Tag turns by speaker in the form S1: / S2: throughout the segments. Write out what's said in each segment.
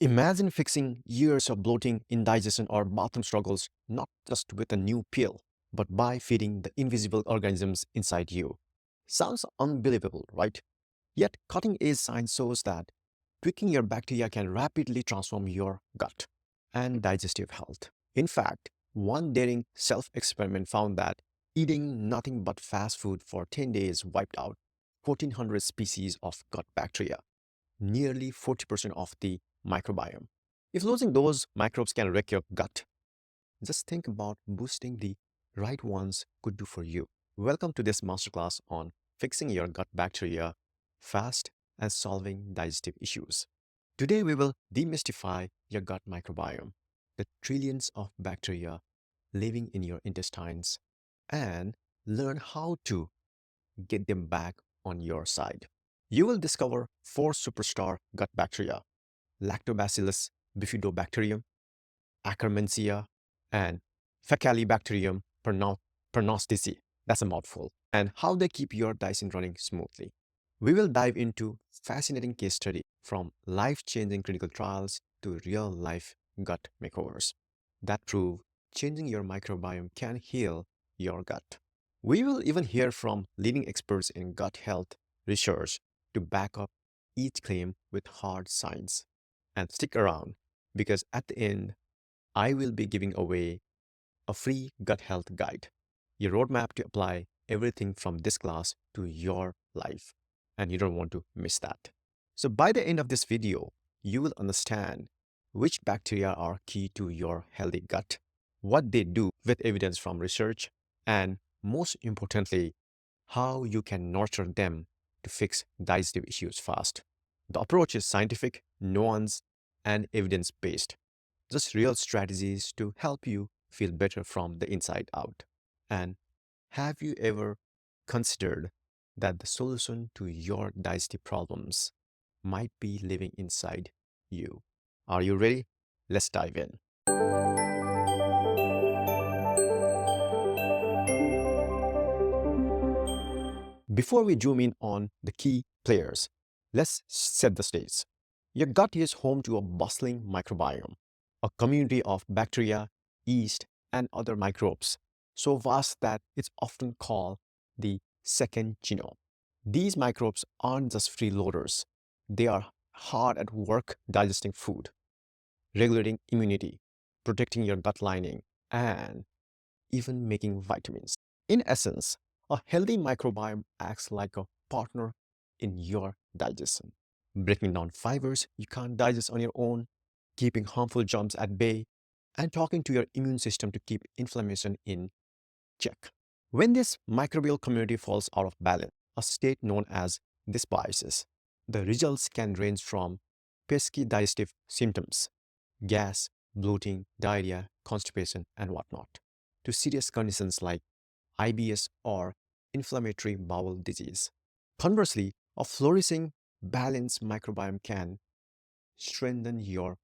S1: Imagine fixing years of bloating, indigestion, or bathroom struggles not just with a new pill, but by feeding the invisible organisms inside you. Sounds unbelievable, right? Yet, cutting edge science shows that tweaking your bacteria can rapidly transform your gut and digestive health. In fact, one daring self experiment found that eating nothing but fast food for 10 days wiped out 1400 species of gut bacteria, nearly 40% of the microbiome. If losing those microbes can wreck your gut, just think about boosting the right ones could do for you. Welcome to this masterclass on fixing your gut bacteria fast and solving digestive issues. Today we will demystify your gut microbiome, the trillions of bacteria living in your intestines, and learn how to get them back on your side. You will discover four superstar gut bacteria: Lactobacillus, Bifidobacterium, Akkermansia, and Faecalibacterium prausnitzii. That's a mouthful. And how they keep your digestion running smoothly. We will dive into fascinating case study from life-changing clinical trials to real-life gut makeovers that prove changing your microbiome can heal your gut. We will even hear from leading experts in gut health research to back up each claim with hard science. And stick around because at the end, I will be giving away a free gut health guide, your roadmap to apply everything from this class to your life. And you don't want to miss that. So by the end of this video, you will understand which bacteria are key to your healthy gut, what they do with evidence from research, and most importantly, how you can nurture them to fix digestive issues fast. The approach is scientific, nuanced, and evidence-based, just real strategies to help you feel better from the inside out. And have you ever considered that the solution to your digestive problems might be living inside you? Are you ready? Let's dive in. Before we zoom in on the key players, let's set the stage. Your gut is home to a bustling microbiome, a community of bacteria, yeast, and other microbes, so vast that it's often called the second genome. These microbes aren't just freeloaders, they are hard at work digesting food, regulating immunity, protecting your gut lining, and even making vitamins. In essence, a healthy microbiome acts like a partner in your digestion, breaking down fibers you can't digest on your own, keeping harmful germs at bay, and talking to your immune system to keep inflammation in check. When this microbial community falls out of balance, a state known as dysbiosis, the results can range from pesky digestive symptoms, gas, bloating, diarrhea, constipation, and whatnot, to serious conditions like IBS or inflammatory bowel disease. Conversely, a flourishing, balanced microbiome can strengthen your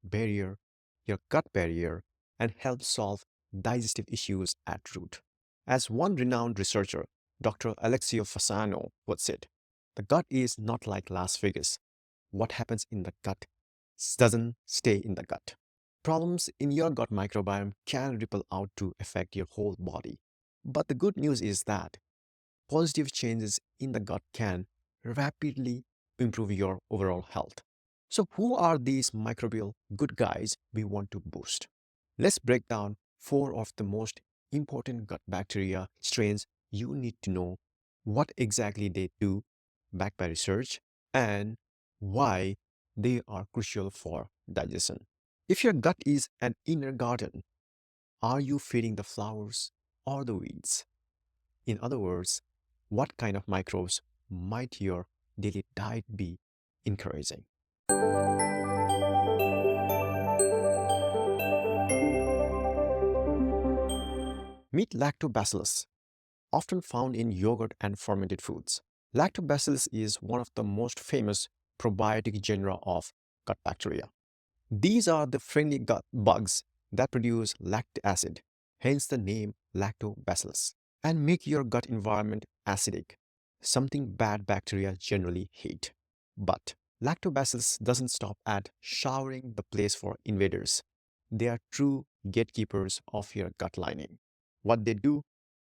S1: gut barrier, and help solve digestive issues at root. As one renowned researcher, Dr. Alexio Fasano, puts it, the gut is not like Las Vegas. What happens in the gut doesn't stay in the gut. Problems in your gut microbiome can ripple out to affect your whole body. But the good news is that positive changes in the gut can rapidly improve your overall health. So, who are these microbial good guys we want to boost? Let's break down four of the most important gut bacteria strains you need to know, what exactly they do, backed by research, and why they are crucial for digestion. If your gut is an inner garden, are you feeding the flowers or the weeds? In other words, what kind of microbes might your daily diet be encouraging? Meet Lactobacillus, often found in yogurt and fermented foods. Lactobacillus is one of the most famous probiotic genera of gut bacteria. These are the friendly gut bugs that produce lactic acid, hence the name Lactobacillus, and make your gut environment acidic, something bad bacteria generally hate. But Lactobacillus doesn't stop at showering the place for invaders. They are true gatekeepers of your gut lining. What they do,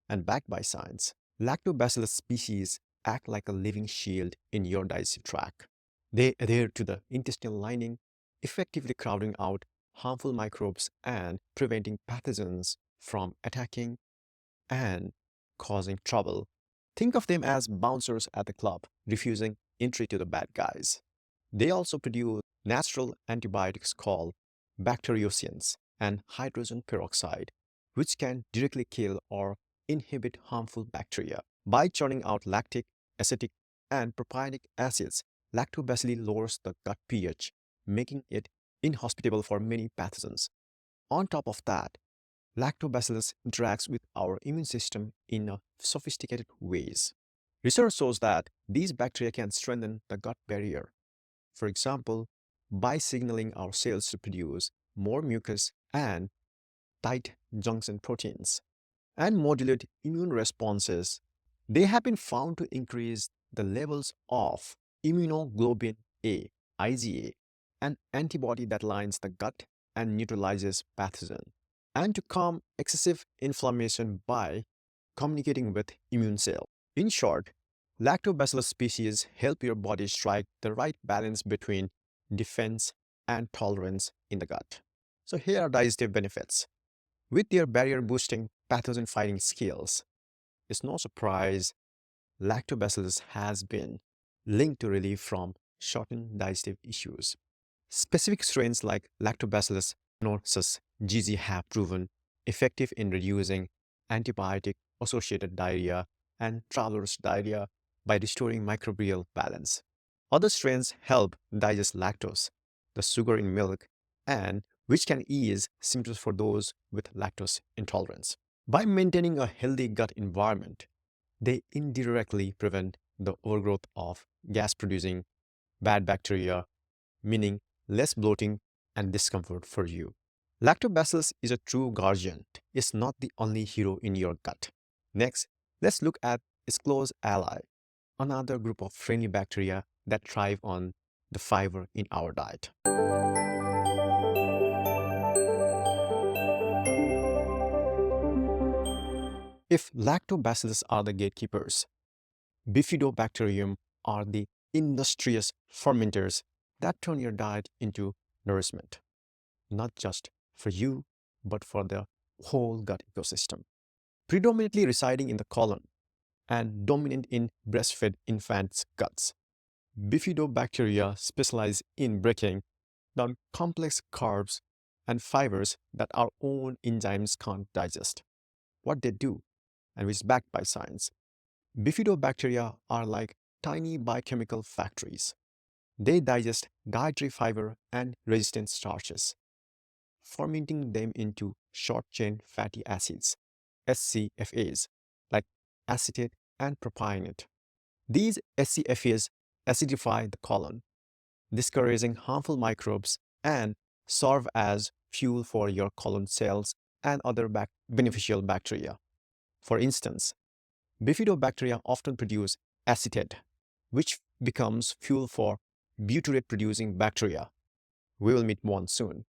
S1: and backed by science, Lactobacillus species act like a living shield in your digestive tract. They adhere to the intestinal lining, effectively crowding out harmful microbes and preventing pathogens from attacking and causing trouble. Think of them as bouncers at the club, refusing entry to the bad guys. They also produce natural antibiotics called bacteriocins and hydrogen peroxide, which can directly kill or inhibit harmful bacteria. By churning out lactic, acetic, and propionic acids, lactobacilli lowers the gut pH, making it inhospitable for many pathogens. On top of that, Lactobacillus interacts with our immune system in sophisticated ways. Research shows that these bacteria can strengthen the gut barrier, for example, by signaling our cells to produce more mucus and tight junction proteins and modulate immune responses. They have been found to increase the levels of immunoglobulin A, IgA, an antibody that lines the gut and neutralizes pathogen, and to calm excessive inflammation by communicating with immune cells. In short, lactobacillus species help your body strike the right balance between defense and tolerance in the gut. So here are digestive benefits. With their barrier boosting pathogen fighting skills, it's no surprise lactobacillus has been linked to relief from shortened digestive issues. Specific strains like Lactobacillus panosus GZ have proven effective in reducing antibiotic associated diarrhea and traveler's diarrhea by restoring microbial balance. Other strains help digest lactose, the sugar in milk, and which can ease symptoms for those with lactose intolerance. By maintaining a healthy gut environment, they indirectly prevent the overgrowth of gas producing bad bacteria, meaning less bloating and discomfort for you. Lactobacillus is a true guardian. It's not the only hero in your gut. Next, let's look at its close ally, another group of friendly bacteria that thrive on the fiber in our diet. If lactobacillus are the gatekeepers, Bifidobacterium are the industrious fermenters that turn your diet into nourishment, not just for you, but for the whole gut ecosystem. Predominantly residing in the colon and dominant in breastfed infants' guts, Bifidobacteria specialize in breaking down complex carbs and fibers that our own enzymes can't digest. What they do, and which is backed by science, Bifidobacteria are like tiny biochemical factories. They digest dietary fiber and resistant starches, fermenting them into short-chain fatty acids, SCFAs, like acetate and propionate. These SCFAs acidify the colon, discouraging harmful microbes and serve as fuel for your colon cells and other beneficial bacteria. For instance, Bifidobacteria often produce acetate, which becomes fuel for butyrate producing bacteria. We will meet one soon.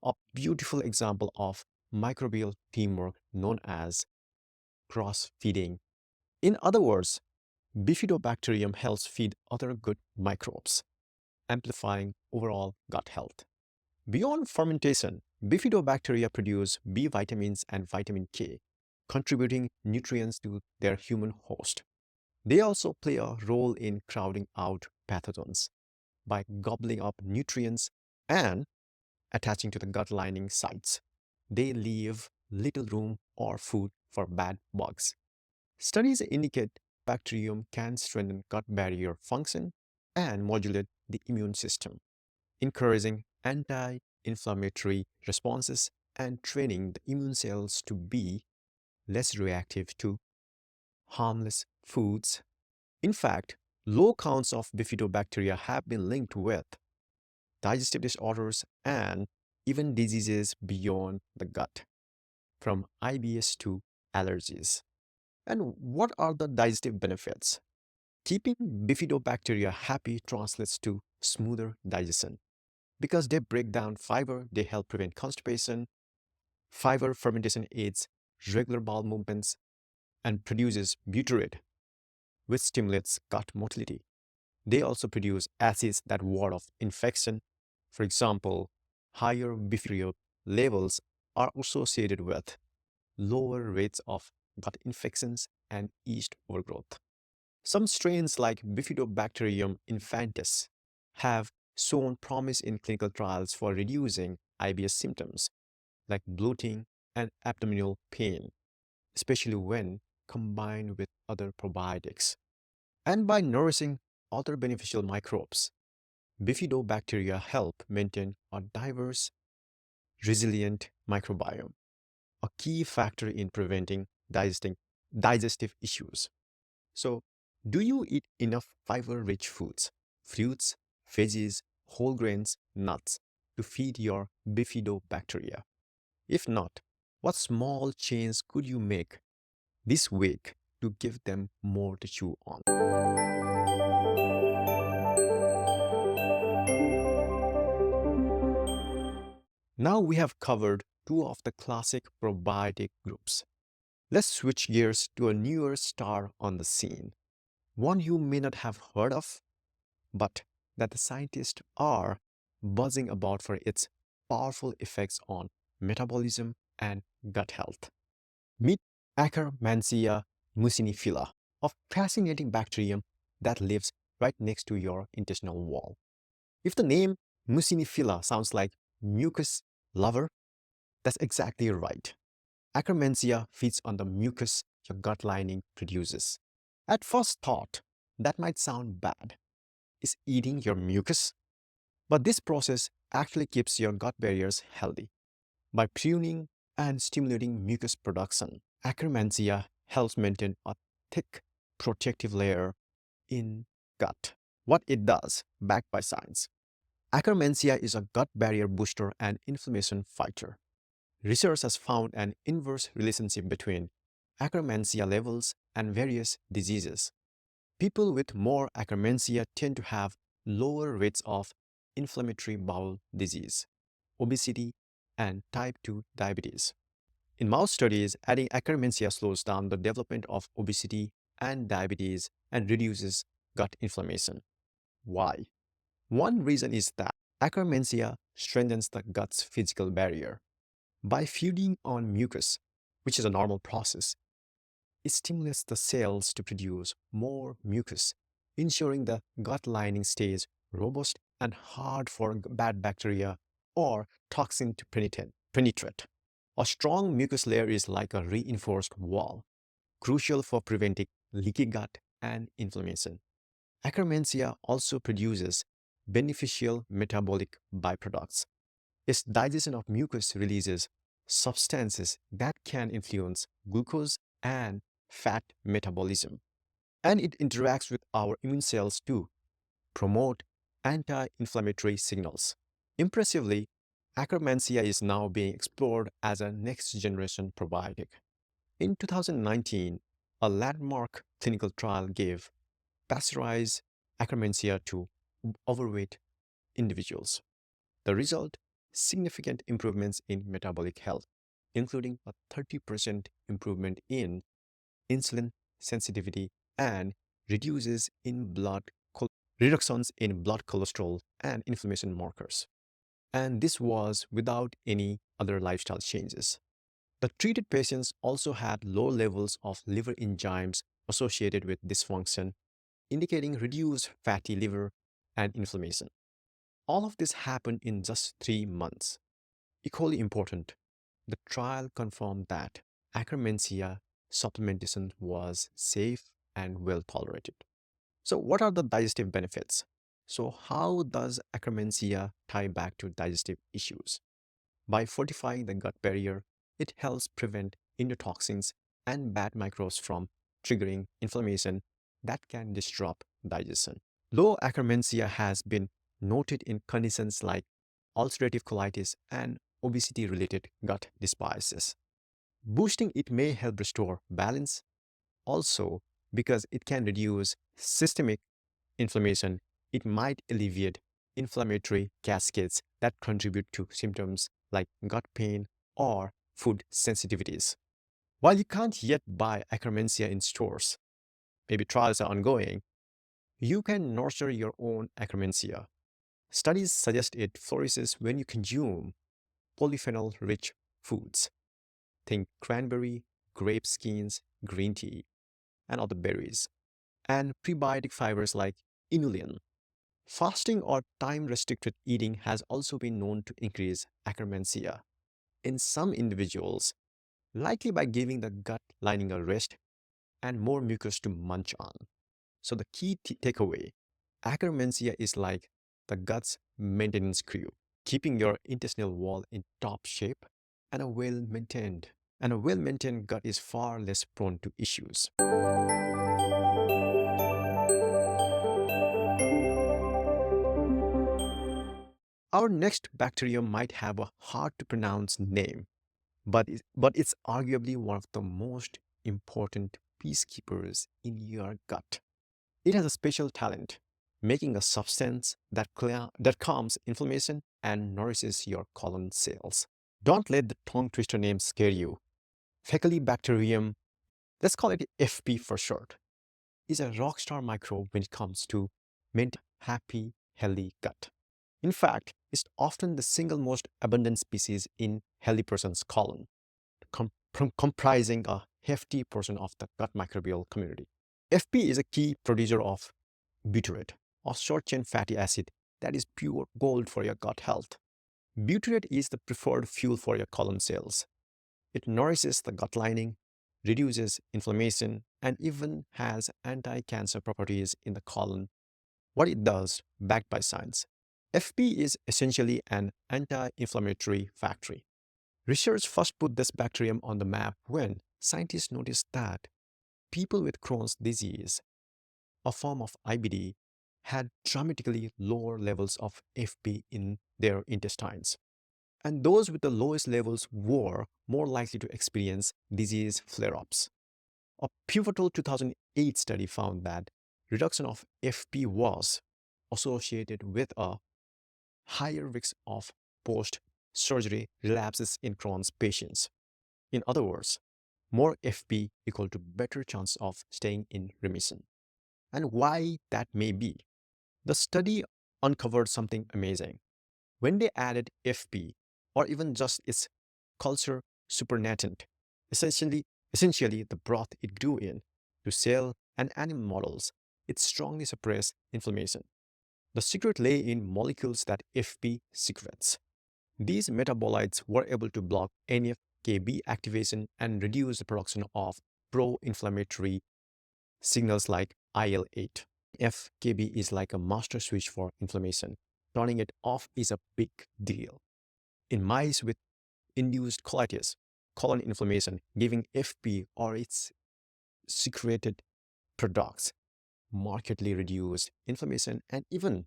S1: A beautiful example of microbial teamwork known as cross feeding. In other words, Bifidobacterium helps feed other good microbes, amplifying overall gut health. Beyond fermentation, Bifidobacteria produce B vitamins and vitamin K, contributing nutrients to their human host. They also play a role in crowding out pathogens by gobbling up nutrients and attaching to the gut lining sites. They leave little room or food for bad bugs. Studies indicate bacterium can strengthen gut barrier function and modulate the immune system, encouraging anti-inflammatory responses and training the immune cells to be less reactive to harmless foods. In fact, low counts of bifidobacteria have been linked with digestive disorders and even diseases beyond the gut, from IBS to allergies. And what are the digestive benefits? Keeping bifidobacteria happy translates to smoother digestion. Because they break down fiber, they help prevent constipation. Fiber fermentation aids regular bowel movements and produces butyrate, which stimulates gut motility. They also produce acids that ward off infection. For example, higher Bifidobacterium levels are associated with lower rates of gut infections and yeast overgrowth. Some strains like Bifidobacterium infantis have shown promise in clinical trials for reducing IBS symptoms like bloating and abdominal pain, especially when combined with other probiotics. And by nourishing other beneficial microbes, Bifidobacteria help maintain a diverse, resilient microbiome, a key factor in preventing digestive issues. So, do you eat enough fiber-rich foods, fruits, veggies, whole grains, nuts to feed your Bifidobacteria? If not, what small change could you make this week to give them more to chew on? Now we have covered two of the classic probiotic groups. Let's switch gears to a newer star on the scene, one you may not have heard of, but that the scientists are buzzing about for its powerful effects on metabolism and gut health. Meet Akkermansia mucinifila, a fascinating bacterium that lives right next to your intestinal wall. If the name mucinifila sounds like mucus lover, that's exactly right. Akkermansia feeds on the mucus your gut lining produces. At first thought, that might sound bad. Is eating your mucus? But this process actually keeps your gut barriers healthy. By pruning and stimulating mucus production, Akkermansia helps maintain a thick protective layer in gut. What it does, backed by science. Akkermansia is a gut barrier booster and inflammation fighter. Research has found an inverse relationship between Akkermansia levels and various diseases. People with more Akkermansia tend to have lower rates of inflammatory bowel disease, obesity, and type 2 diabetes. In mouse studies, adding Akkermansia slows down the development of obesity and diabetes and reduces gut inflammation. Why? One reason is that Akkermansia strengthens the gut's physical barrier. By feeding on mucus, which is a normal process, it stimulates the cells to produce more mucus, ensuring the gut lining stays robust and hard for bad bacteria or toxin to penetrate. A strong mucus layer is like a reinforced wall, crucial for preventing leaky gut and inflammation. Akkermansia also produces beneficial metabolic byproducts. Its digestion of mucus releases substances that can influence glucose and fat metabolism. And it interacts with our immune cells to promote anti inflammatory signals. Impressively, Akkermansia is now being explored as a next generation probiotic. In 2019, a landmark clinical trial gave pasteurized Akkermansia to overweight individuals. The result? Significant improvements in metabolic health, including a 30% improvement in insulin sensitivity and reductions in blood cholesterol and inflammation markers. And this was without any other lifestyle changes. The treated patients also had low levels of liver enzymes associated with dysfunction, indicating reduced fatty liver and inflammation. All of this happened in just 3 months. Equally important, the trial confirmed that Akkermansia supplementation was safe and well tolerated. So, what are the digestive benefits? So, how does Akkermansia tie back to digestive issues? By fortifying the gut barrier, it helps prevent endotoxins and bad microbes from triggering inflammation that can disrupt digestion. Low Akkermansia has been noted in conditions like ulcerative colitis and obesity-related gut dysbiosis. Boosting it may help restore balance. Also, because it can reduce systemic inflammation, it might alleviate inflammatory cascades that contribute to symptoms like gut pain or food sensitivities. While you can't yet buy Akkermansia in stores, maybe trials are ongoing, you can nurture your own Akkermansia. Studies suggest it flourishes when you consume polyphenol-rich foods. Think cranberry, grape skins, green tea, and other berries, and prebiotic fibers like inulin. Fasting or time-restricted eating has also been known to increase Akkermansia in some individuals, likely by giving the gut lining a rest and more mucus to munch on. So the key takeaway, Akkermansia is like the gut's maintenance crew, keeping your intestinal wall in top shape and a well-maintained gut is far less prone to issues. Our next bacterium might have a hard to pronounce name, but it's arguably one of the most important peacekeepers in your gut. It has a special talent, making a substance that calms inflammation and nourishes your colon cells. Don't let the tongue twister name scare you. Faecalibacterium, let's call it FP for short, is a rockstar microbe when it comes to maintaining a happy, healthy gut. In fact, it's often the single most abundant species in healthy person's colon, comprising a hefty portion of the gut microbial community. FP is a key producer of butyrate, a short-chain fatty acid that is pure gold for your gut health. Butyrate is the preferred fuel for your colon cells. It nourishes the gut lining, reduces inflammation, and even has anti-cancer properties in the colon. What it does, backed by science. FP is essentially an anti-inflammatory factory. Research first put this bacterium on the map when scientists noticed that people with Crohn's disease, a form of IBD, had dramatically lower levels of FP in their intestines. And those with the lowest levels were more likely to experience disease flare-ups. A pivotal 2008 study found that reduction of FP was associated with a higher risk of post-surgery relapses in Crohn's patients. In other words, more FP equal to better chance of staying in remission. And why that may be? The study uncovered something amazing. When they added FP, or even just its culture supernatant, essentially, essentially the broth it grew in, to cell and animal models, it strongly suppressed inflammation. The secret lay in molecules that FP secretes. These metabolites were able to block NF-κB activation and reduce the production of pro-inflammatory signals like IL-8. NF-κB is like a master switch for inflammation. Turning it off is a big deal. In mice with induced colitis, colon inflammation, giving FP or its secreted products markedly reduced inflammation and even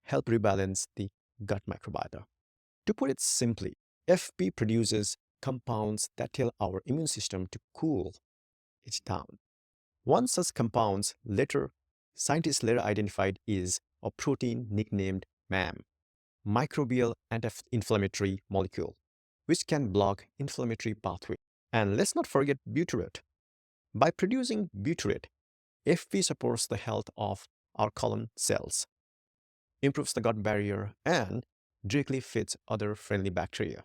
S1: help rebalance the gut microbiota. To put it simply, FP produces compounds that tell our immune system to cool it down. One such compounds scientists later identified is a protein nicknamed MAM, microbial anti-inflammatory molecule, which can block inflammatory pathways. And let's not forget butyrate. By producing butyrate, FP supports the health of our colon cells, improves the gut barrier, and directly feeds other friendly bacteria.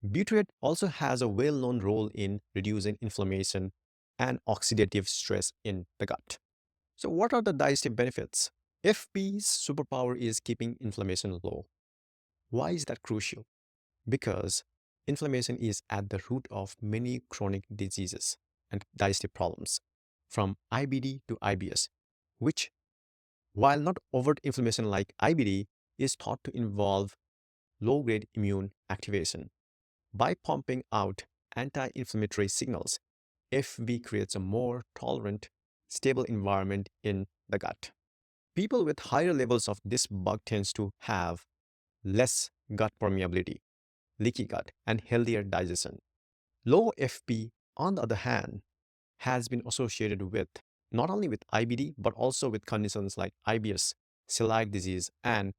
S1: Butyrate also has a well-known role in reducing inflammation and oxidative stress in the gut. So what are the digestive benefits? FP's superpower is keeping inflammation low. Why is that crucial? Because inflammation is at the root of many chronic diseases and digestive problems, from IBD to IBS, which, while not overt inflammation like IBD, is thought to involve low-grade immune activation. By pumping out anti-inflammatory signals, FB creates a more tolerant, stable environment in the gut. People with higher levels of this bug tends to have less gut permeability, leaky gut, and healthier digestion. Low FP, on the other hand, has been associated with not only with IBD but also with conditions like IBS, celiac disease, and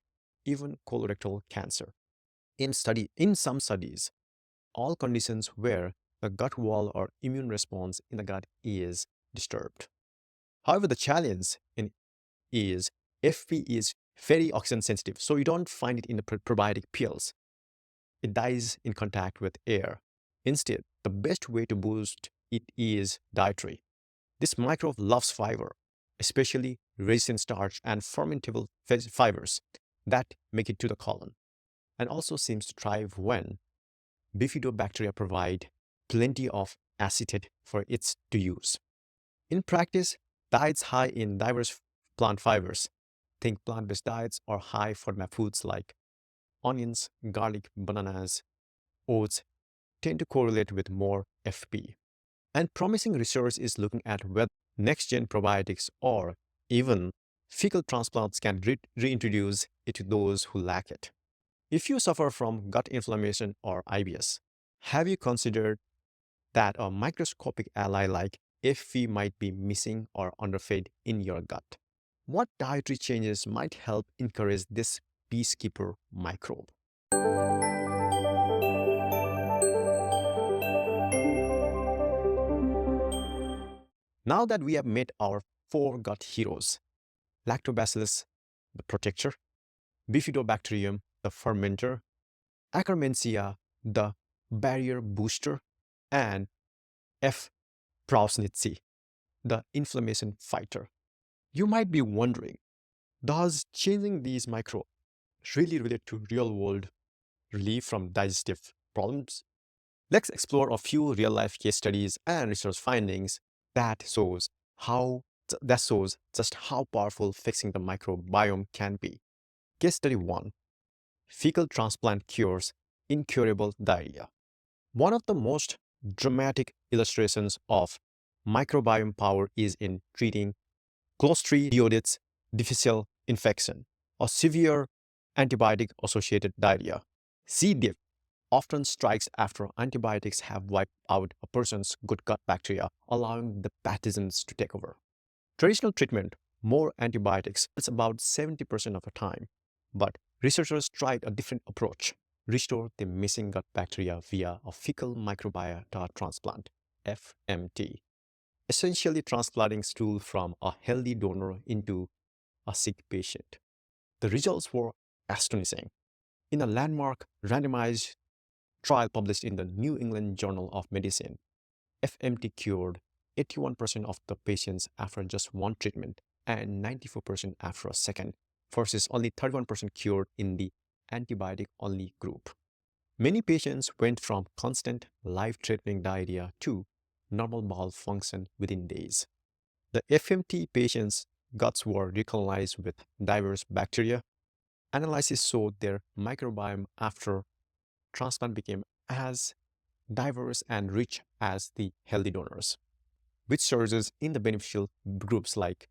S1: even colorectal cancer. In some studies, all conditions where the gut wall or immune response in the gut is disturbed. However, the challenge is FP is very oxygen sensitive, so you don't find it in the probiotic pills. It dies in contact with air. Instead, the best way to boost it is dietary. This microbe loves fiber, especially resistant starch and fermentable fibers that make it to the colon, and also seems to thrive when Bifidobacteria provide plenty of acetate for its to use. In practice, diets high in diverse plant fibers, think plant-based diets, or high FODMAP foods like onions, garlic, bananas, oats tend to correlate with more FP. And promising research is looking at whether next-gen probiotics or even fecal transplants can reintroduce it to those who lack it. If you suffer from gut inflammation or IBS, have you considered that a microscopic ally like FV might be missing or underfed in your gut? What dietary changes might help encourage this peacekeeper microbe? Now that we have met our four gut heroes, Lactobacillus, the protector, Bifidobacterium, the fermenter, Akkermansia, the barrier booster, and F. prausnitzii, the inflammation fighter. You might be wondering, does changing these microbes really relate to real-world relief from digestive problems? Let's explore a few real-life case studies and research findings that shows just how powerful fixing the microbiome can be. Case study 1. Fecal transplant cures incurable diarrhea. One of the most dramatic illustrations of microbiome power is in treating Clostridioides difficile infection, or severe antibiotic-associated diarrhea. C. diff often strikes after antibiotics have wiped out a person's good gut bacteria, allowing the pathogens to take over. Traditional treatment, more antibiotics, it's about 70% of the time. But researchers tried a different approach. Restore the missing gut bacteria via a fecal microbiota transplant, FMT, essentially transplanting stool from a healthy donor into a sick patient. The results were astonishing. In a landmark randomized trial published in the New England Journal of Medicine, FMT cured 81% of the patients after just one treatment and 94% after a second, versus only 31% cured in the antibiotic-only group. Many patients went from constant life-threatening diarrhea to normal bowel function within days. The FMT patients' guts were recolonized with diverse bacteria. Analysis showed their microbiome after transplant became as diverse and rich as the healthy donors, which surges in the beneficial groups like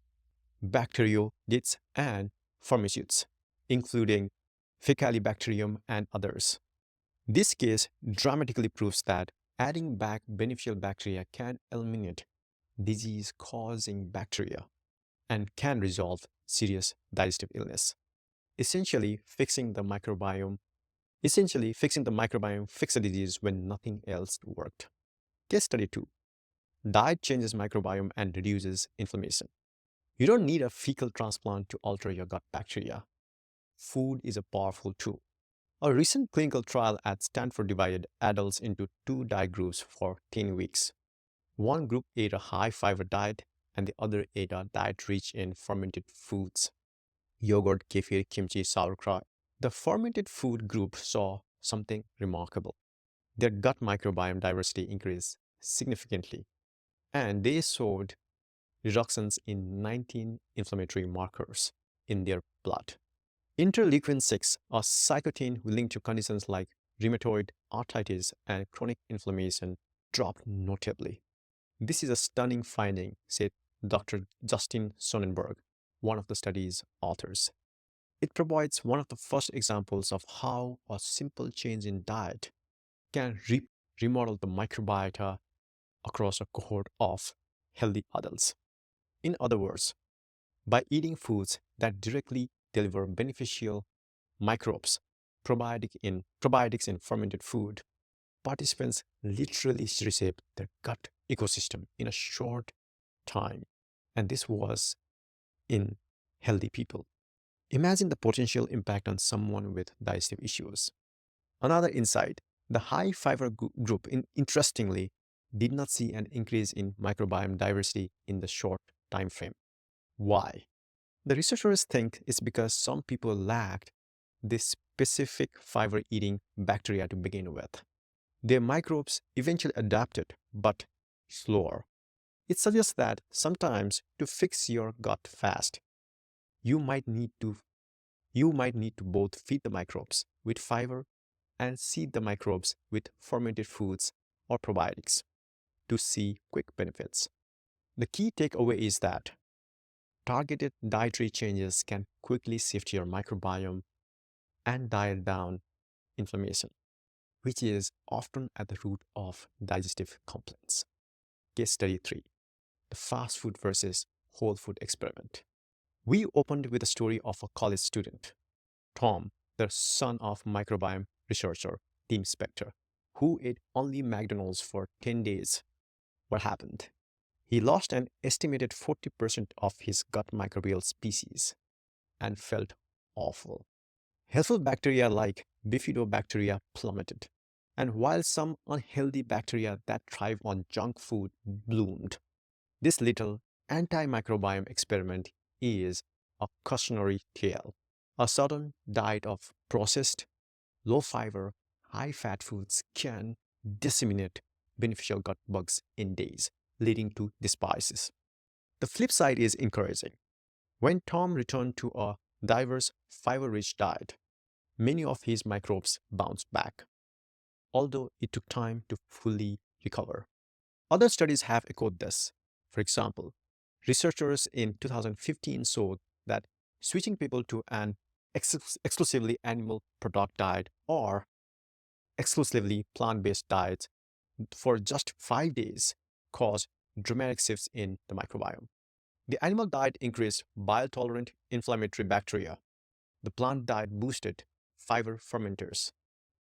S1: bacteroides and firmicutes, including Faecalibacterium and others. This case dramatically proves that adding back beneficial bacteria can eliminate disease-causing bacteria and can resolve serious digestive illness. Essentially, fixing the microbiome fixed the disease when nothing else worked. Case study 2. Diet changes microbiome and reduces inflammation. You don't need a fecal transplant to alter your gut bacteria. Food is a powerful tool. A recent clinical trial at Stanford divided adults into two diet groups for 10 weeks. One group ate a high-fiber diet and the other ate a diet rich in fermented foods, yogurt, kefir, kimchi, sauerkraut. The fermented food group saw something remarkable. Their gut microbiome diversity increased significantly, and they showed reductions in 19 inflammatory markers in their blood. Interleukin-6, a cytokine linked to conditions like rheumatoid arthritis and chronic inflammation, dropped notably. This is a stunning finding, said Dr. Justin Sonnenberg, one of the study's authors. It provides one of the first examples of how a simple change in diet can remodel the microbiota across a cohort of healthy adults. In other words, by eating foods that directly deliver beneficial microbes, probiotics in fermented food. Participants literally reshaped their gut ecosystem in a short time. And this was in healthy people. Imagine the potential impact on someone with digestive issues. Another insight, the high fiber group, interestingly, did not see an increase in microbiome diversity in the short time frame. Why? The researchers think it's because some people lacked this specific fiber eating bacteria to begin with. Their microbes eventually adapted, but slower. It suggests that sometimes to fix your gut fast, you might need to you might need to both feed the microbes with fiber and seed the microbes with fermented foods or probiotics to see quick benefits. The key takeaway is that targeted dietary changes can quickly shift your microbiome and dial down inflammation, which is often at the root of digestive complaints. Case study 3, the fast food versus whole food experiment. We opened with a story of a college student, Tom, the son of microbiome researcher Tim Spector, who ate only McDonald's for 10 days. What happened? He lost an estimated 40% of his gut microbial species and felt awful. Helpful bacteria like Bifidobacteria plummeted, and while some unhealthy bacteria that thrive on junk food bloomed. This little antimicrobiome experiment is a cautionary tale. A sudden diet of processed, low fiber, high fat foods can disseminate beneficial gut bugs in days, leading to dysbiosis. The flip side is encouraging. When Tom returned to a diverse, fiber rich diet, many of his microbes bounced back, although it took time to fully recover. Other studies have echoed this. For example, researchers in 2015 showed that switching people to an exclusively animal product diet or exclusively plant-based diets for just 5 days caused dramatic shifts in the microbiome. The animal diet increased bile-tolerant inflammatory bacteria. The plant diet boosted fiber fermenters.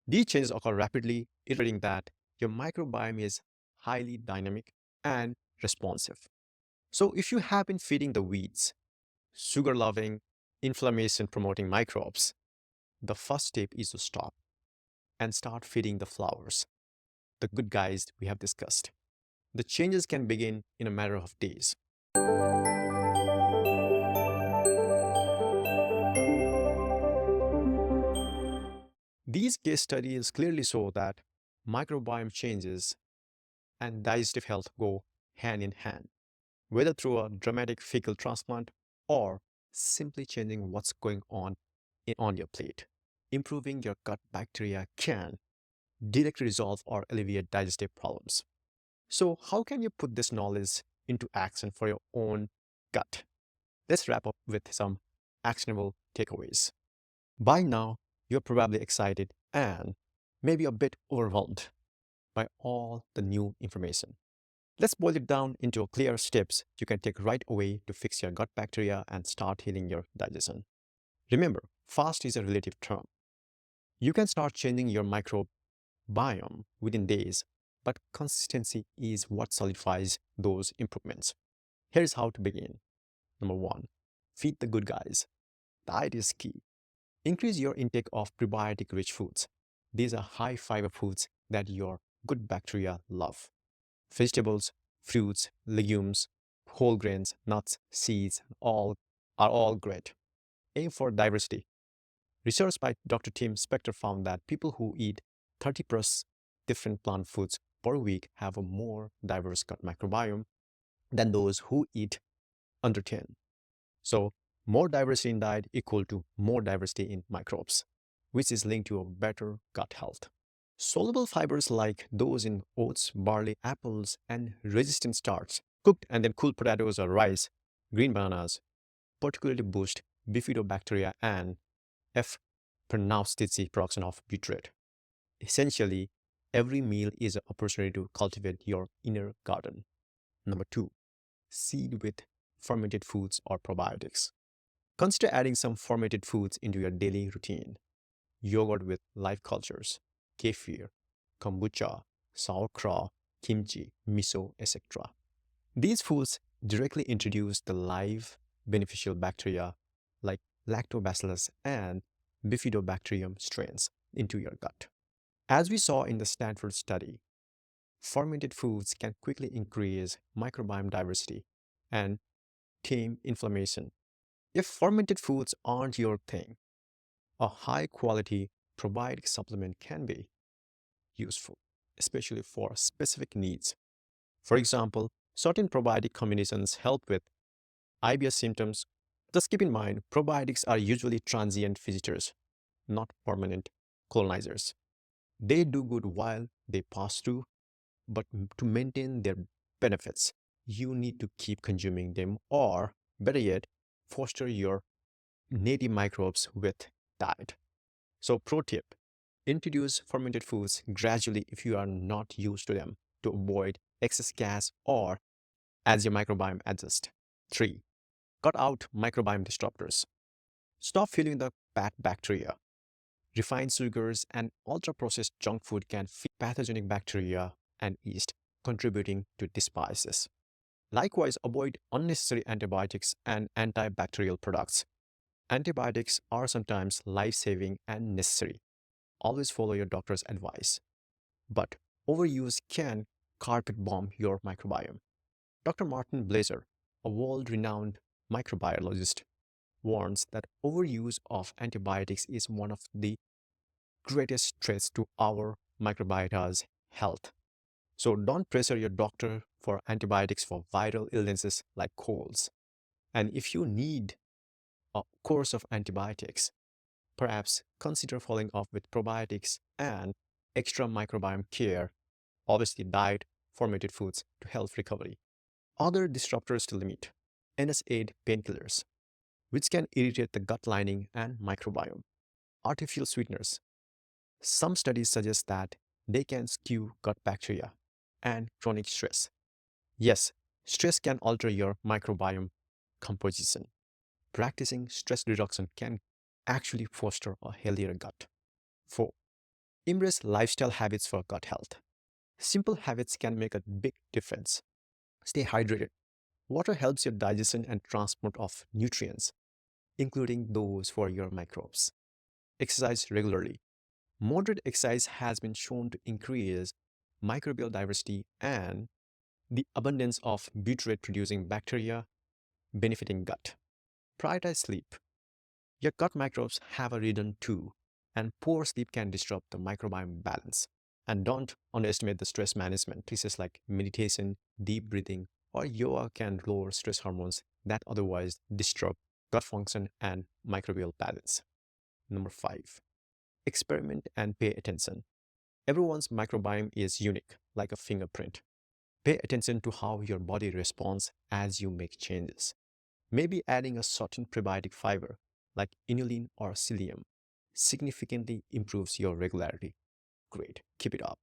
S1: These changes occur rapidly, illustrating that your microbiome is highly dynamic and responsive. So if you have been feeding the weeds, sugar-loving, inflammation-promoting microbes, the first step is to stop and start feeding the flowers, the good guys we have discussed. The changes can begin in a matter of days. These case studies clearly show that microbiome changes and digestive health go hand in hand, whether through a dramatic fecal transplant or simply changing what's going on your plate. Improving your gut bacteria can directly resolve or alleviate digestive problems. So, how can you put this knowledge into action for your own gut? Let's wrap up with some actionable takeaways. By now, you're probably excited and maybe a bit overwhelmed by all the new information. Let's boil it down into clear steps you can take right away to fix your gut bacteria and start healing your digestion. Remember, fast is a relative term. You can start changing your microbiome within days, but consistency is what solidifies those improvements. Here's how to begin. Number 1, feed the good guys. Diet is key. Increase your intake of prebiotic rich foods. These are high fiber foods that your good bacteria love. Vegetables, fruits, legumes, whole grains, nuts, seeds, all great. Aim for diversity. Research by Dr. Tim Spector found that people who eat 30 plus different plant foods per week have a more diverse gut microbiome than those who eat under 10. So, more diversity in diet equal to more diversity in microbes, which is linked to a better gut health. Soluble fibers like those in oats, barley, apples, and resistant starch, cooked and then cooled potatoes or rice, green bananas, particularly boost bifidobacteria and F. prausnitzii production of butyrate. Essentially, every meal is an opportunity to cultivate your inner garden. Number 2, seed with fermented foods or probiotics. Consider adding some fermented foods into your daily routine. yogurt with live cultures, kefir, kombucha, sauerkraut, kimchi, miso, etc. These foods directly introduce the live beneficial bacteria like Lactobacillus and Bifidobacterium strains into your gut. As we saw in the Stanford study, fermented foods can quickly increase microbiome diversity and tame inflammation. If fermented foods aren't your thing, a high quality probiotic supplement can be useful, especially for specific needs. For example, certain probiotic combinations help with IBS symptoms. Just keep in mind, probiotics are usually transient visitors, not permanent colonizers. They do good while they pass through, but to maintain their benefits, you need to keep consuming them, or better yet, foster your native microbes with diet. So, pro tip, introduce fermented foods gradually if you are not used to them to avoid excess gas or as your microbiome adjusts. 3. Cut out microbiome disruptors. Stop fueling the bad bacteria. Refined sugars and ultra processed junk food can feed pathogenic bacteria and yeast, contributing to dysbiosis. Likewise, avoid unnecessary antibiotics and antibacterial products. Antibiotics are sometimes life saving and necessary. Always follow your doctor's advice. But overuse can carpet bomb your microbiome. Dr. Martin Blazer, a world renowned microbiologist, warns that overuse of antibiotics is one of the greatest threats to our microbiota's health. So don't pressure your doctor for antibiotics for viral illnesses like colds. And if you need a course of antibiotics, perhaps consider following up with probiotics and extra microbiome care, obviously diet, fermented foods to health recovery. Other disruptors to limit: NSAID painkillers, which can irritate the gut lining and microbiome. Artificial sweeteners. Some studies suggest that they can skew gut bacteria and chronic stress. Yes, stress can alter your microbiome composition. Practicing stress reduction can actually foster a healthier gut. 4. Embrace lifestyle habits for gut health. Simple habits can make a big difference. Stay hydrated. Water helps your digestion and transport of nutrients, including those for your microbes. Exercise regularly. Moderate exercise has been shown to increase microbial diversity and the abundance of butyrate producing bacteria benefiting gut. Prioritize sleep. Your gut microbes have a rhythm too, and poor sleep can disrupt the microbiome balance. And don't underestimate the stress management. Practices like meditation, deep breathing, or yoga can lower stress hormones that otherwise disrupt gut function and microbial balance. Number 5. Experiment and pay attention. Everyone's microbiome is unique, like a fingerprint. Pay attention to how your body responds as you make changes. Maybe adding a certain prebiotic fiber, like inulin or psyllium, significantly improves your regularity. Great, keep it up.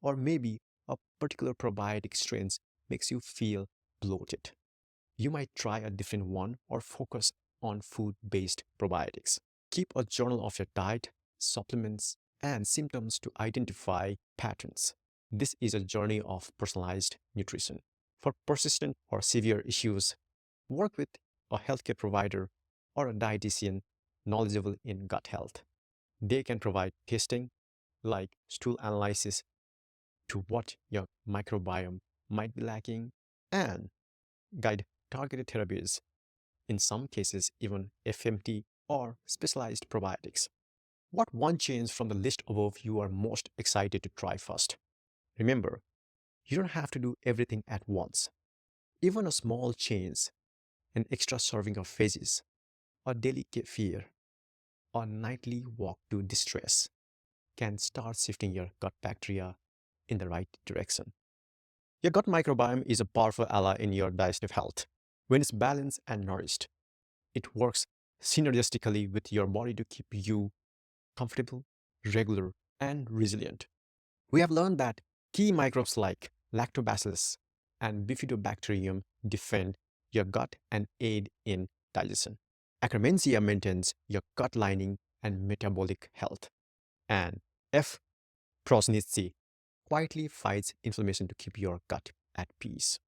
S1: Or maybe a particular probiotic strain makes you feel bloated. You might try a different one or focus on food-based probiotics. Keep a journal of your diet, supplements, and symptoms to identify patterns. This is a journey of personalized nutrition. For persistent or severe issues, work with a healthcare provider or a dietitian knowledgeable in gut health. They can provide testing like stool analysis to what your microbiome might be lacking and guide targeted therapies, in some cases, even FMT or specialized probiotics. What one change from the list above you are most excited to try first? Remember, you don't have to do everything at once. Even a small change, an extra serving of veggies, a daily kefir, or nightly walk to distress can start shifting your gut bacteria in the right direction. Your gut microbiome is a powerful ally in your digestive health. When it's balanced and nourished, it works synergistically with your body to keep you comfortable, regular, and resilient. We have learned that key microbes like Lactobacillus and Bifidobacterium defend your gut and aid in digestion. Akkermansia maintains your gut lining and metabolic health. And F. prausnitzii quietly fights inflammation to keep your gut at peace.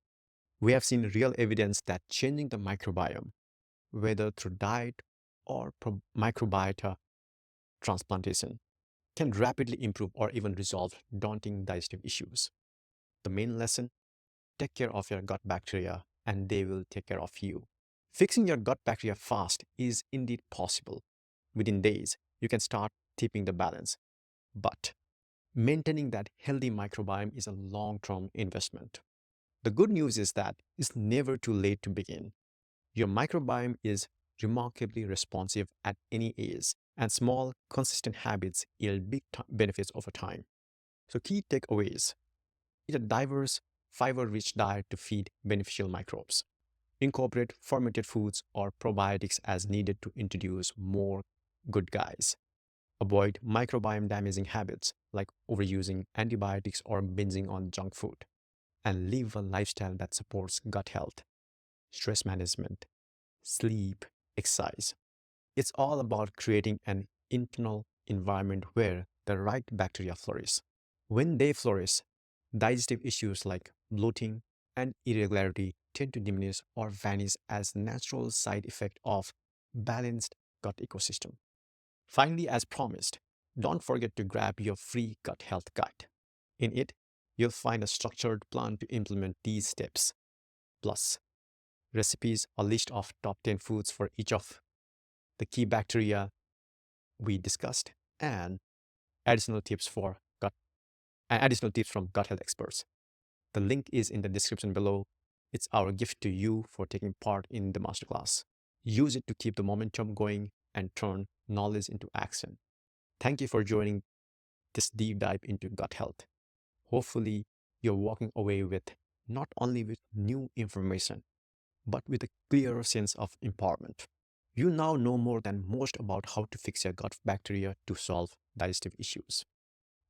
S1: We have seen real evidence that changing the microbiome, whether through diet or microbiota transplantation, can rapidly improve or even resolve daunting digestive issues. The main lesson: take care of your gut bacteria and they will take care of you. Fixing your gut bacteria fast is indeed possible. Within days, you can start tipping the balance. But maintaining that healthy microbiome is a long term investment. The good news is that it's never too late to begin. Your microbiome is remarkably responsive at any age, and small, consistent habits yield big benefits over time. So, key takeaways: eat a diverse, fiber rich diet to feed beneficial microbes. Incorporate fermented foods or probiotics as needed to introduce more good guys. Avoid microbiome damaging habits like overusing antibiotics or binging on junk food. And live a lifestyle that supports gut health, stress management, sleep, exercise. It's all about creating an internal environment where the right bacteria flourish. When they flourish, digestive issues like bloating and irregularity tend to diminish or vanish as natural side effect of balanced gut ecosystem. Finally, as promised, don't forget to grab your free gut health guide. In it, you'll find a structured plan to implement these steps, plus recipes, a list of top 10 foods for each of the key bacteria we discussed, and additional tips for gut and additional tips from gut health experts. The link is in the description below. It's our gift to you for taking part in the masterclass. Use it to keep the momentum going and turn knowledge into action. Thank you for joining this deep dive into gut health. Hopefully, you're walking away with not only with new information, but with a clearer sense of empowerment. You now know more than most about how to fix your gut bacteria to solve digestive issues.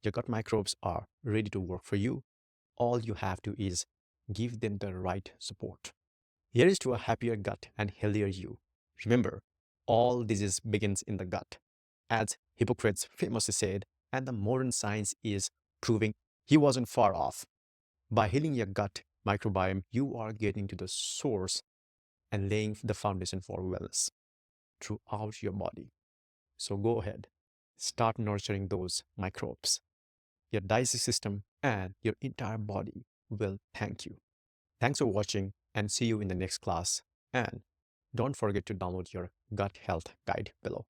S1: Your gut microbes are ready to work for you. All you have to is give them the right support. Here is to a happier gut and healthier you. Remember, all disease begins in the gut, as Hippocrates famously said, and the modern science is proving he wasn't far off. By healing your gut microbiome, you are getting to the source and laying the foundation for wellness throughout your body. So go ahead, start nurturing those microbes. Your digestive system and your entire body will thank you. Thanks for watching and see you in the next class. And don't forget to download your gut health guide below.